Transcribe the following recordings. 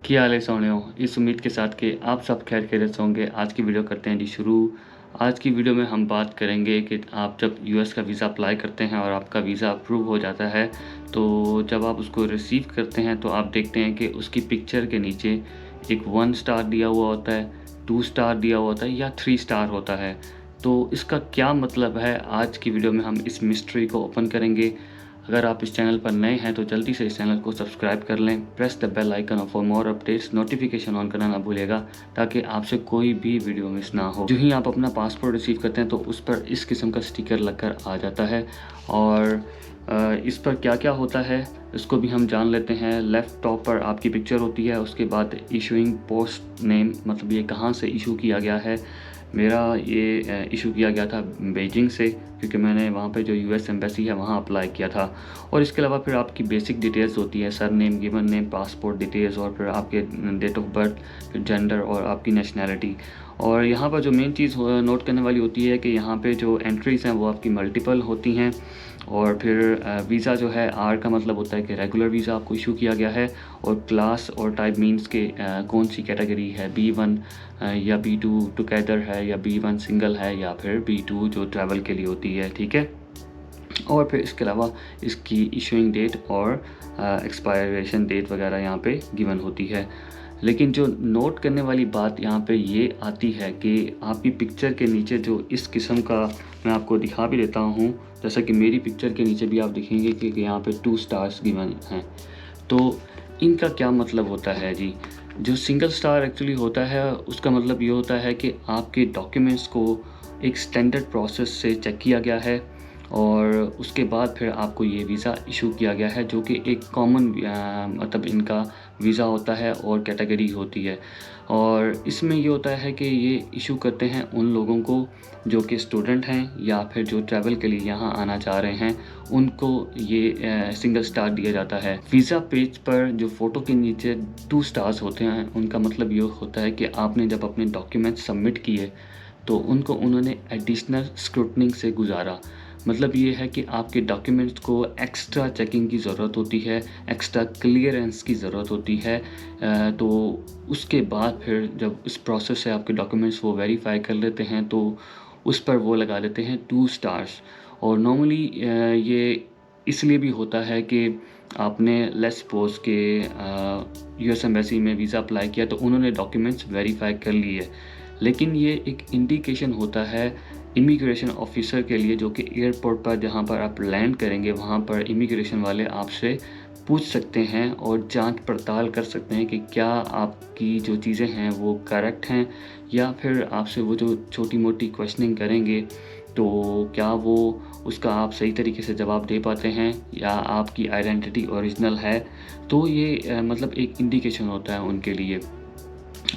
क्या हाल है सोनियो। इस उम्मीद के साथ कि आप सब खैर खैरियत से होंगे। आज की वीडियो करते हैं जी शुरू। आज की वीडियो में हम बात करेंगे कि आप जब यूएस का वीज़ा अप्लाई करते हैं और आपका वीज़ा अप्रूव हो जाता है, तो जब आप उसको रिसीव करते हैं तो आप देखते हैं कि उसकी पिक्चर के नीचे एक 1 स्टार दिया हुआ होता है, 2 स्टार दिया हुआ होता है या 3 स्टार होता है। तो इसका क्या मतलब है, आज की वीडियो में हम इस मिस्ट्री को ओपन करेंगे। अगर आप इस चैनल पर नए हैं तो जल्दी से इस चैनल को सब्सक्राइब कर लें। प्रेस द बेल आइकन और for more updates notification on करना ना भूलिएगा, ताकि आपसे कोई भी वीडियो मिस ना हो। जो ही आप अपना पासपोर्ट रिसीव करते हैं तो उस पर इस किस्म का स्टिकर लगकर आ जाता है। और इस पर क्या क्या होता है इसको भी हम जान लेते हैं। लेफ़्ट टॉप पर आपकी पिक्चर होती है, उसके बाद इशूइंग पोस्ट नेम, मतलब ये कहाँ से इशू किया गया है। मेरा ये इशू किया गया था बीजिंग से, क्योंकि मैंने वहाँ पे जो यूएस एम्बेसी है वहाँ अप्लाई किया था। और इसके अलावा फिर आपकी बेसिक डिटेल्स होती है, sir name, given name, passport details, और फिर आपके डेट ऑफ बर्थ, फिर जेंडर और आपकी नेशनैलिटी। और यहाँ पर जो मेन चीज़ नोट करने वाली होती है कि यहाँ पे जो एंट्रीज़ हैं वो आपकी मल्टीपल होती हैं। और फिर वीज़ा जो है, आर का मतलब होता है कि रेगुलर वीज़ा आपको इशू किया गया है। और क्लास और टाइप मीन्स के कौन सी कैटेगरी है, B1 या B2 टुगेदर है, या B1 सिंगल है, या फिर B2 जो ट्रैवल के लिए होती है, ठीक है। और फिर इसके अलावा इसकी इशूइंग डेट और एक्सपायरेशन डेट वगैरह यहाँ पे गिवन होती है। लेकिन जो नोट करने वाली बात यहाँ पे ये आती है कि आपकी पिक्चर के नीचे जो इस किस्म का, मैं आपको दिखा भी देता हूँ, जैसा कि मेरी पिक्चर के नीचे भी आप देखेंगे कि यहाँ पे 2 स्टार्स गिवन हैं। तो इनका क्या मतलब होता है जी। जो सिंगल स्टार एक्चुअली होता है उसका मतलब ये होता है कि आपके डॉक्यूमेंट्स को एक स्टैंडर्ड प्रोसेस से चेक किया गया है और उसके बाद फिर आपको ये वीज़ा इशू किया गया है, जो कि एक कॉमन मतलब इनका वीज़ा होता है और कैटेगरी होती है। और इसमें ये होता है कि ये इशू करते हैं उन लोगों को जो कि स्टूडेंट हैं या फिर जो ट्रैवल के लिए यहाँ आना चाह रहे हैं, उनको ये सिंगल स्टार दिया जाता है। वीज़ा पेज पर जो फ़ोटो के नीचे 2 स्टार्स होते हैं, उनका मतलब ये होता है कि आपने जब अपने डॉक्यूमेंट सबमिट किए तो उनको उन्होंने एडिशनल स्क्रूटनिंग से गुजारा। मतलब ये है कि आपके डॉक्यूमेंट्स को एक्स्ट्रा चेकिंग की ज़रूरत होती है, एक्स्ट्रा क्लियरेंस की ज़रूरत होती है। तो उसके बाद फिर जब इस प्रोसेस से आपके डॉक्यूमेंट्स वो वेरीफाई कर लेते हैं तो उस पर वो लगा देते हैं 2 स्टार्स। और नॉर्मली ये इसलिए भी होता है कि आपने लेट्स सपोज़ के यूएस एम्बेसी में वीज़ा अप्लाई किया तो उन्होंने डॉक्यूमेंट्स वेरीफाई कर लिए, लेकिन ये एक इंडिकेशन होता है इमिग्रेशन ऑफिसर के लिए, जो कि एयरपोर्ट पर जहाँ पर आप लैंड करेंगे वहाँ पर इमिग्रेशन वाले आपसे पूछ सकते हैं और जांच पड़ताल कर सकते हैं कि क्या आपकी जो चीज़ें हैं वो करेक्ट हैं, या फिर आपसे वो जो छोटी मोटी क्वेश्चनिंग करेंगे तो क्या वो उसका आप सही तरीके से जवाब दे पाते हैं या आपकी आइडेंटिटी ओरिजिनल है। तो ये मतलब एक इंडिकेशन होता है उनके लिए।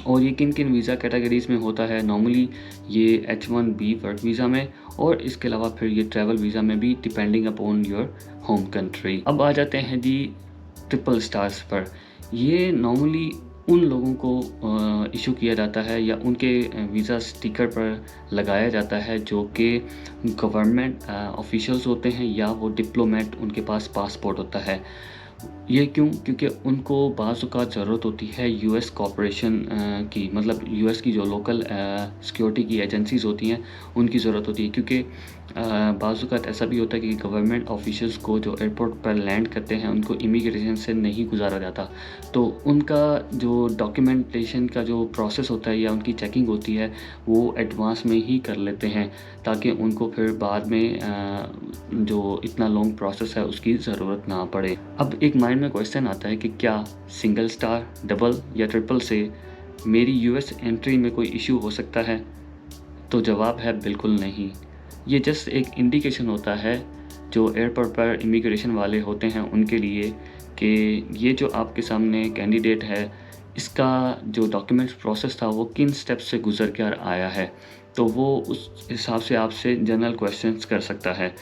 और ये किन किन वीज़ा कैटेगरीज़ में होता है, नॉर्मली ये H1B वर्क वीज़ा में, और इसके अलावा फिर ये ट्रैवल वीज़ा में भी, depending upon your home country. अब आ जाते हैं जी ट्रिपल स्टार्स पर। ये नॉर्मली उन लोगों को इशू किया जाता है या उनके वीज़ा स्टिकर पर लगाया जाता है जो कि गवर्नमेंट ऑफिशियल्स होते हैं या वो डिप्लोमेट, उनके पास पासपोर्ट होता है। ये क्यों? क्योंकि उनको बाज़ औक़ात ज़रूरत होती है यूएस कॉर्पोरेशन की, मतलब यूएस की जो लोकल सिक्योरिटी की एजेंसीज़ होती हैं उनकी ज़रूरत होती है। क्योंकि बाज़ औक़ात ऐसा भी होता है कि गवर्नमेंट ऑफिशियल्स को जो एयरपोर्ट पर लैंड करते हैं उनको इमिग्रेशन से नहीं गुजारा जाता, तो उनका जो डॉक्यूमेंटेशन का जो प्रोसेस होता है या उनकी चेकिंग होती है वो एडवांस में ही कर लेते हैं, ताकि उनको फिर बाद में जो इतना लॉन्ग प्रोसेस है उसकी ज़रूरत ना पड़े। अब एक माइंड में क्वेश्चन आता है कि क्या सिंगल स्टार, डबल या ट्रिपल से मेरी यूएस एंट्री में कोई इशू हो सकता है? तो जवाब है बिल्कुल नहीं। ये जस्ट एक इंडिकेशन होता है जो एयरपोर्ट पर इमिग्रेशन वाले होते हैं उनके लिए, कि ये जो आपके सामने कैंडिडेट है इसका जो डॉक्यूमेंट्स प्रोसेस था वो किन स्टेप्स से गुजर कर आया है, तो वो उस हिसाब से आपसे जनरल क्वेश्चंस कर सकता है।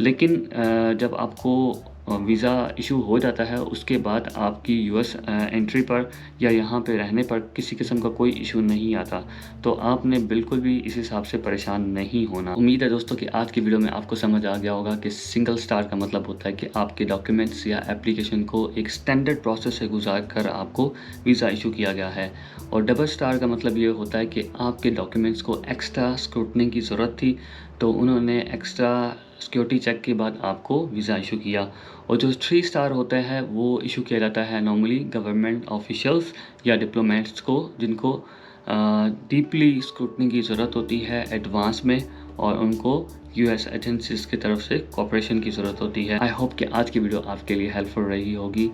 लेकिन जब आपको वीज़ा इशू हो जाता है उसके बाद आपकी यूएस एंट्री पर या यहाँ पे रहने पर किसी किस्म का कोई इशू नहीं आता। तो आपने बिल्कुल भी इस हिसाब से परेशान नहीं होना। उम्मीद है दोस्तों कि आज की वीडियो में आपको समझ आ गया होगा कि सिंगल स्टार का मतलब होता है कि आपके डॉक्यूमेंट्स या एप्लीकेशन को एक स्टैंडर्ड प्रोसेस से गुजार कर आपको वीज़ा इशू किया गया है, और डबल स्टार का मतलब ये होता है कि आपके डॉक्यूमेंट्स को एक्स्ट्रा स्क्रूटनी की ज़रूरत थी, तो उन्होंने एक्स्ट्रा सिक्योरिटी चेक के बाद आपको वीज़ा इशू किया। और जो 3 स्टार होता है वो इशू किया जाता है नॉर्मली गवर्नमेंट ऑफिशियल्स या डिप्लोमेट्स को, जिनको डीपली स्क्रूटनी की ज़रूरत होती है एडवांस में, और उनको यूएस एजेंसीज की तरफ से कोऑपरेशन की ज़रूरत होती है। आई होप कि आज की वीडियो आपके लिए हेल्पफुल रही होगी।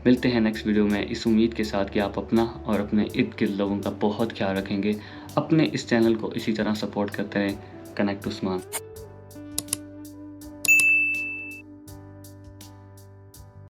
मिलते हैं नेक्स्ट वीडियो में इस उम्मीद के साथ कि आप अपना और अपने इर्द गिर्द लोगों का बहुत ख्याल रखेंगे। अपने इस चैनल को इसी तरह सपोर्ट करते रहें। कनेक्ट उस्मान।